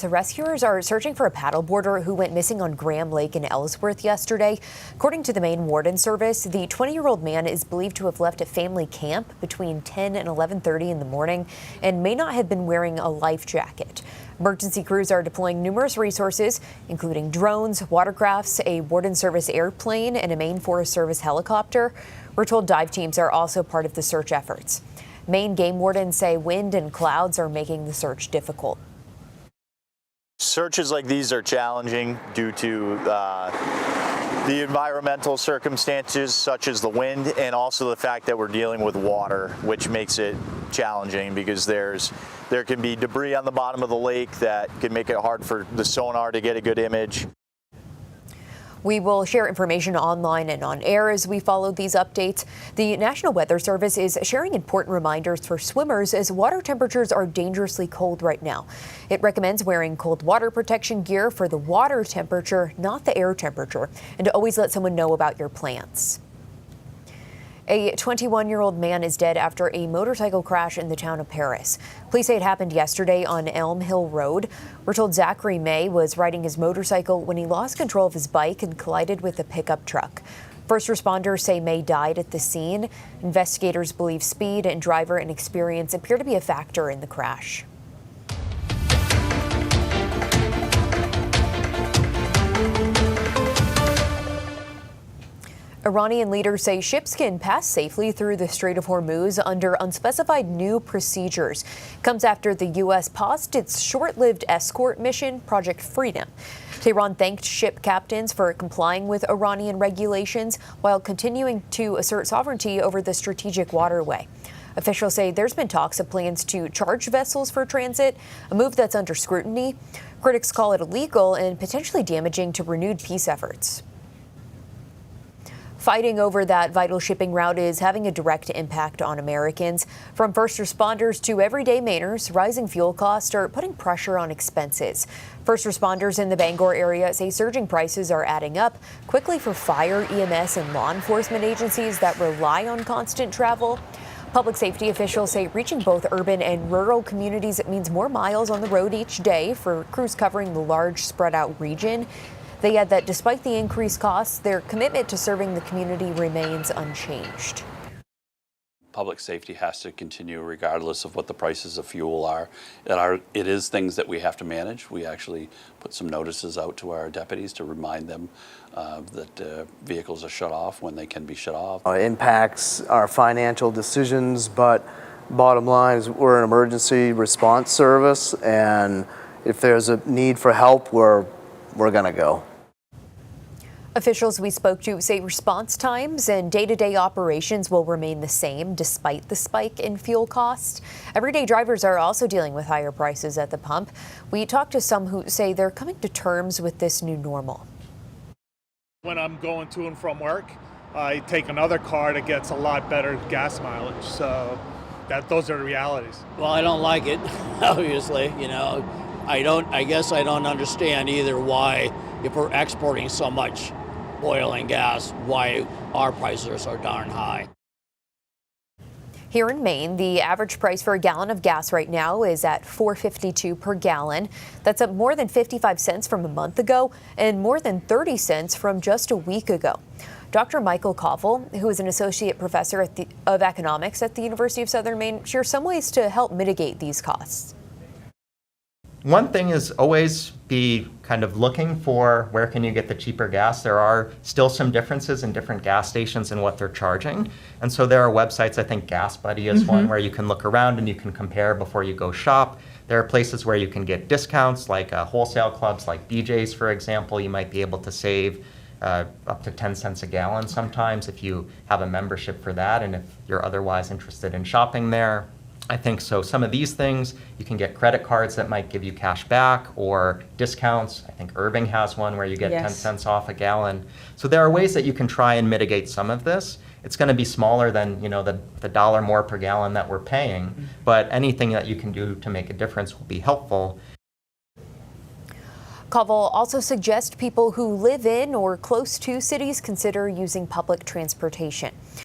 The rescuers are searching for a paddleboarder who went missing on Graham Lake in Ellsworth yesterday. According to the Maine Warden Service, the 20-year-old man is believed to have left a family camp between 10 and 11:30 in the morning and may not have been wearing a life jacket. Emergency crews are deploying numerous resources, including drones, watercrafts, a Warden Service airplane, and a Maine Forest Service helicopter. We're told dive teams are also part of the search efforts. Maine game wardens say wind and clouds are making the search difficult. Searches like these are challenging due to the environmental circumstances such as the wind and also the fact that we're dealing with water, which makes it challenging because there can be debris on the bottom of the lake that can make it hard for the sonar to get a good image. We will share information online and on air as we follow these updates. The National Weather Service is sharing important reminders for swimmers as water temperatures are dangerously cold right now. It recommends wearing cold water protection gear for the water temperature, not the air temperature, and to always let someone know about your plans. A 21-year-old man is dead after a motorcycle crash in the town of Paris. Police say it happened yesterday on Elm Hill Road. We're told Zachary May was riding his motorcycle when he lost control of his bike and collided with a pickup truck. First responders say May died at the scene. Investigators believe speed and driver inexperience appear to be a factor in the crash. Iranian leaders say ships can pass safely through the Strait of Hormuz under unspecified new procedures. Comes after the U.S. paused its short-lived escort mission, Project Freedom. Tehran thanked ship captains for complying with Iranian regulations while continuing to assert sovereignty over the strategic waterway. Officials say there's been talks of plans to charge vessels for transit, a move that's under scrutiny. Critics call it illegal and potentially damaging to renewed peace efforts. Fighting over that vital shipping route is having a direct impact on Americans. From first responders to everyday Mainers, rising fuel costs are putting pressure on expenses. First responders in the Bangor area say surging prices are adding up quickly for fire, EMS, and law enforcement agencies that rely on constant travel. Public safety officials say reaching both urban and rural communities means more miles on the road each day for crews covering the large, spread-out region. They add that despite the increased costs, their commitment to serving the community remains unchanged. Public safety has to continue regardless of what the prices of fuel are. It is things that we have to manage. We actually put some notices out to our deputies to remind them that vehicles are shut off when they can be shut off. It impacts our financial decisions, but bottom line is we're an emergency response service, and if there's a need for help, we're going to go. Officials we spoke to say response times and day-to-day operations will remain the same despite the spike in fuel costs. Everyday drivers are also dealing with higher prices at the pump. We talked to some who say they're coming to terms with this new normal. When I'm going to and from work, I take another car that gets a lot better gas mileage. So those are the realities. Well, I don't like it, obviously, I guess I don't understand either why, if we're exporting so much oil and gas, why our prices are so darn high. Here in Maine, the average price for a gallon of gas right now is at $4.52 per gallon. That's up more than 55 cents from a month ago and more than 30 cents from just a week ago. Dr. Michael Kovel, who is an associate professor of economics at the University of Southern Maine, shares some ways to help mitigate these costs. One thing is always be kind of looking for where can you get the cheaper gas. There are still some differences in different gas stations and what they're charging. And so there are websites, I think Gas Buddy is one where you can look around and you can compare before you go shop. There are places where you can get discounts like wholesale clubs like BJ's, for example. You might be able to save up to 10 cents a gallon sometimes if you have a membership for that and if you're otherwise interested in shopping there. I think so. Some of these things, you can get credit cards that might give you cash back or discounts. I think Irving has one where you get 10 cents off a gallon. So there are ways that you can try and mitigate some of this. It's going to be smaller than the dollar more per gallon that we're paying, but anything that you can do to make a difference will be helpful. Kovel also suggests people who live in or close to cities consider using public transportation.